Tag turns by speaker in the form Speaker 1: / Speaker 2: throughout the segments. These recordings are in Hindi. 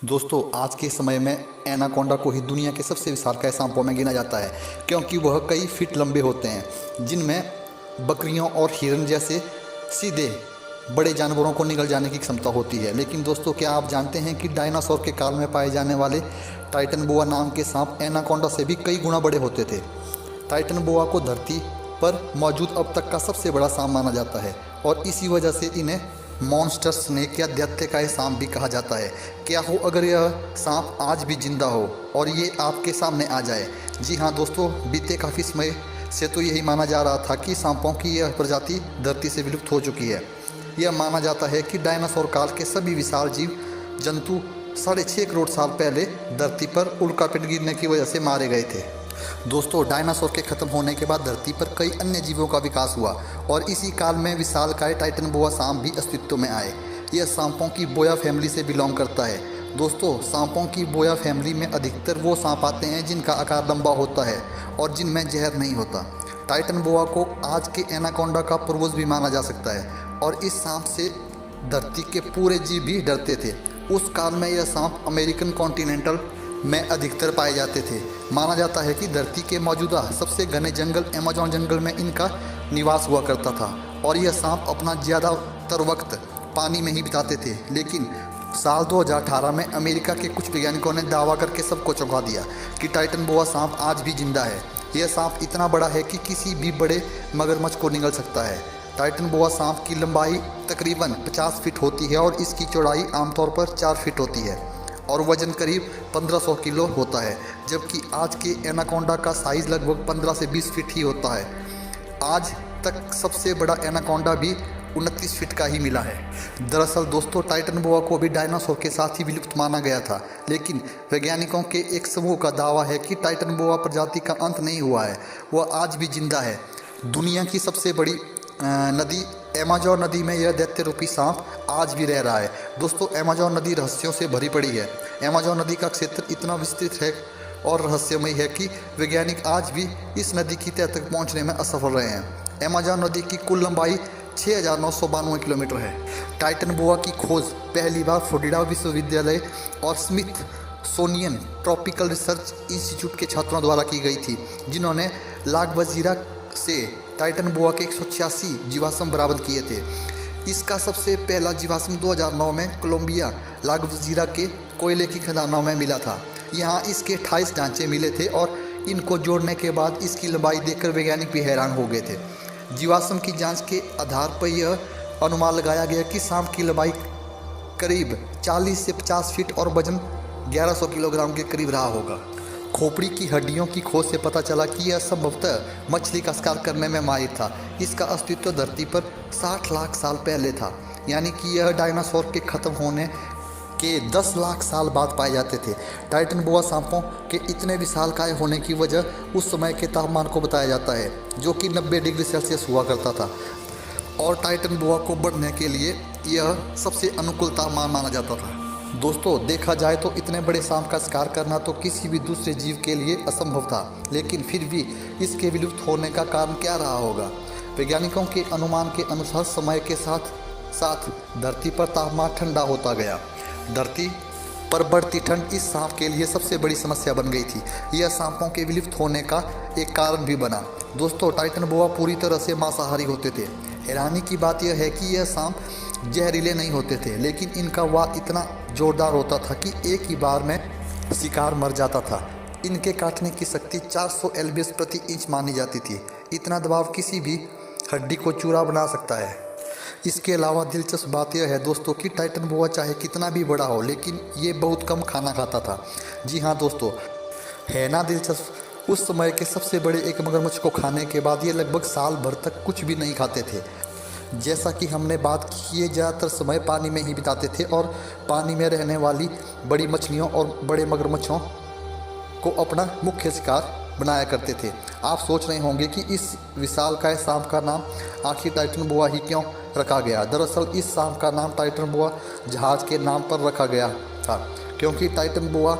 Speaker 1: दोस्तों आज के समय में एनाकोंडा को ही दुनिया के सबसे विशालकाय सांपों में गिना जाता है, क्योंकि वह कई फीट लंबे होते हैं, जिनमें बकरियों और हिरन जैसे सीधे बड़े जानवरों को निगल जाने की क्षमता होती है। लेकिन दोस्तों, क्या आप जानते हैं कि डायनासोर के काल में पाए जाने वाले टाइटन बोआ नाम के सांप एनाकोंडा से भी कई गुना बड़े होते थे। टाइटन बोआ को धरती पर मौजूद अब तक का सबसे बड़ा सांप माना जाता है और इसी वजह से इन्हें मॉन्स्टर स्नेक या दैत्यकाय सांप भी कहा जाता है। क्या हो अगर यह सांप आज भी जिंदा हो और ये आपके सामने आ जाए? जी हाँ दोस्तों, बीते काफ़ी समय से तो यही माना जा रहा था कि सांपों की यह प्रजाति धरती से विलुप्त हो चुकी है। यह माना जाता है कि डायनासोर काल के सभी विशाल जीव जंतु 6.5 करोड़ साल पहले धरती पर उल्कापिंड गिरने की वजह से मारे गए थे। दोस्तों, डायनासोर के खत्म होने के बाद धरती पर कई अन्य जीवों का विकास हुआ और इसी काल में विशालकाय टाइटन बोआ सांप भी अस्तित्व में आए। यह सांपों की बोया फैमिली से बिलोंग करता है। दोस्तों, सांपों की बोया फैमिली में अधिकतर वो सांप आते हैं जिनका आकार लंबा होता है और जिनमें जहर नहीं होता। टाइटन बोआ को आज के एनाकोंडा का पूर्वज भी माना जा सकता है और इस सांप से धरती के पूरे जीव भी डरते थे। उस काल में यह सांप अमेरिकन कॉन्टिनेंटल में अधिकतर पाए जाते थे। माना जाता है कि धरती के मौजूदा सबसे घने जंगल अमेज़न जंगल में इनका निवास हुआ करता था और यह सांप अपना ज़्यादातर वक्त पानी में ही बिताते थे। लेकिन साल 2018 में अमेरिका के कुछ वैज्ञानिकों ने दावा करके सबको चौंका दिया कि टाइटन बोआ सांप आज भी जिंदा है। यह सांप इतना बड़ा है कि किसी भी बड़े मगरमच्छ को निगल सकता है। टाइटन बोआ सांप की लंबाई तकरीबन 50 फीट होती है और इसकी चौड़ाई आमतौर पर 4 फीट होती है और वजन करीब 1500 किलो होता है, जबकि आज के एनाकोंडा का साइज़ लगभग 15 से 20 फीट ही होता है। आज तक सबसे बड़ा एनाकोंडा भी 29 फीट का ही मिला है। दरअसल दोस्तों, टाइटन बोआ को भी डायनासोर के साथ ही विलुप्त माना गया था, लेकिन वैज्ञानिकों के एक समूह का दावा है कि टाइटन बोआ प्रजाति का अंत नहीं हुआ है, वह आज भी जिंदा है। दुनिया की सबसे बड़ी नदी अमेज़न नदी में यह दैत्य रूपी सांप आज भी रह रहा है। दोस्तों, अमेज़न नदी रहस्यों से भरी पड़ी है। अमेज़न नदी का क्षेत्र इतना विस्तृत है और रहस्यमय है कि वैज्ञानिक आज भी इस नदी की तह तक पहुंचने में असफल रहे हैं। अमेज़न नदी की कुल लंबाई 6992 किलोमीटर है। टाइटन बोआ की खोज पहली बार फ्लोरिडा विश्वविद्यालय और स्मिथ सोनियन ट्रॉपिकल रिसर्च इंस्टीट्यूट के छात्रों द्वारा की गई थी, जिन्होंने लागवजीरा से टाइटन बोआ के 186 जीवाश्म बरामद किए थे। इसका सबसे पहला जीवाश्म 2009 में कोलंबिया लागवजीरा के कोयले की खदानों में मिला था। यहाँ इसके 28 ढांचे मिले थे और इनको जोड़ने के बाद इसकी लंबाई देखकर वैज्ञानिक भी हैरान हो गए थे। जीवाश्म की जांच के आधार पर यह अनुमान लगाया गया कि सांप की लंबाई करीब 40 से 50 फीट और वजन 1100 किलोग्राम के करीब रहा होगा। खोपड़ी की हड्डियों की खोज से पता चला कि यह संभवतः मछली का शिकार करने में माहिर था। इसका अस्तित्व धरती पर 60 लाख साल पहले था, यानी कि यह डायनासोर के खत्म होने के 10 लाख साल बाद पाए जाते थे। टाइटन बोआ सांपों के इतने विशालकाय होने की वजह उस समय के तापमान को बताया जाता है, जो कि 90 डिग्री सेल्सियस हुआ करता था और टाइटन बोआ को बढ़ने के लिए यह सबसे अनुकूल तापमान माना जाता था। दोस्तों, देखा जाए तो इतने बड़े सांप का शिकार करना तो किसी भी दूसरे जीव के लिए असंभव था, लेकिन फिर भी इसके विलुप्त होने का कारण क्या रहा होगा? वैज्ञानिकों के अनुमान के अनुसार समय के साथ साथ धरती पर तापमान ठंडा होता गया। धरती पर बढ़ती ठंड इस सांप के लिए सबसे बड़ी समस्या बन गई थी। यह सांपों के विलुप्त होने का एक कारण भी बना। दोस्तों, टाइटन बोआ पूरी तरह से मांसाहारी होते थे। हैरानी की बात यह है कि यह सांप जहरीले नहीं होते थे, लेकिन इनका वार इतना जोरदार होता था कि एक ही बार में शिकार मर जाता था। इनके काटने की शक्ति 400 एलबीएस प्रति इंच मानी जाती थी। इतना दबाव किसी भी हड्डी को चूरा बना सकता है। इसके अलावा दिलचस्प बात यह है दोस्तों कि टाइटन बोआ चाहे कितना भी बड़ा हो, लेकिन ये बहुत कम खाना खाता था। जी हाँ दोस्तों, है ना दिलचस्प? उस समय के सबसे बड़े एक मगरमच्छ को खाने के बाद ये लगभग साल भर तक कुछ भी नहीं खाते थे। जैसा कि हमने बात की, ये ज़्यादातर समय पानी में ही बिताते थे और पानी में रहने वाली बड़ी मछलियों और बड़े मगरमच्छों को अपना मुख्य शिकार बनाया करते थे। आप सोच रहे होंगे कि इस विशालकाय सांप का नाम आखिर टाइटन बोआ ही क्यों रखा गया? दरअसल इस सांप का नाम टाइटन बोआ जहाज़ के नाम पर रखा गया था, क्योंकि टाइटन बोआ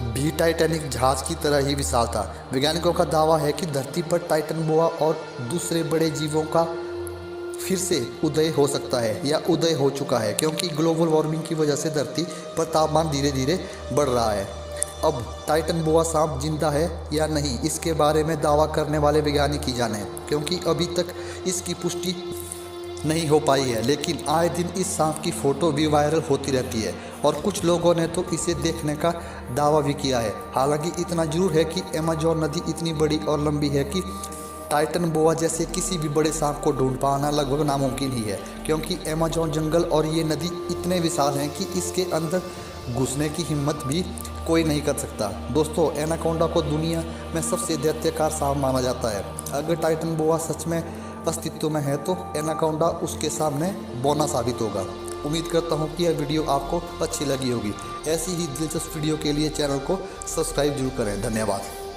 Speaker 1: भी टाइटैनिक जहाज़ की तरह ही विशाल था। वैज्ञानिकों का दावा है कि धरती पर टाइटन बोआ और दूसरे बड़े जीवों का फिर से उदय हो सकता है या उदय हो चुका है, क्योंकि ग्लोबल वार्मिंग की वजह से धरती पर तापमान धीरे धीरे बढ़ रहा है। अब टाइटन बोआ सांप जिंदा है या नहीं, इसके बारे में दावा करने वाले वैज्ञानिक ही जाने, क्योंकि अभी तक इसकी पुष्टि नहीं हो पाई है। लेकिन आए दिन इस सांप की फ़ोटो भी वायरल होती रहती है और कुछ लोगों ने तो इसे देखने का दावा भी किया है। हालांकि इतना जरूर है कि अमेज़न नदी इतनी बड़ी और लंबी है कि टाइटन बोआ जैसे किसी भी बड़े सांप को ढूंढ पाना लगभग नामुमकिन ही है, क्योंकि अमेज़न जंगल और ये नदी इतने विशाल हैं कि इसके अंदर घुसने की हिम्मत भी कोई नहीं कर सकता। दोस्तों, एनाकोंडा को दुनिया में सबसे दैत्यकार सांप माना जाता है। अगर टाइटन बोआ सच में अस्तित्व में है तो एनाकोंडा उसके सामने बौना साबित होगा। उम्मीद करता हूँ कि यह वीडियो आपको अच्छी लगी होगी। ऐसी ही दिलचस्प वीडियो के लिए चैनल को सब्सक्राइब जरूर करें। धन्यवाद।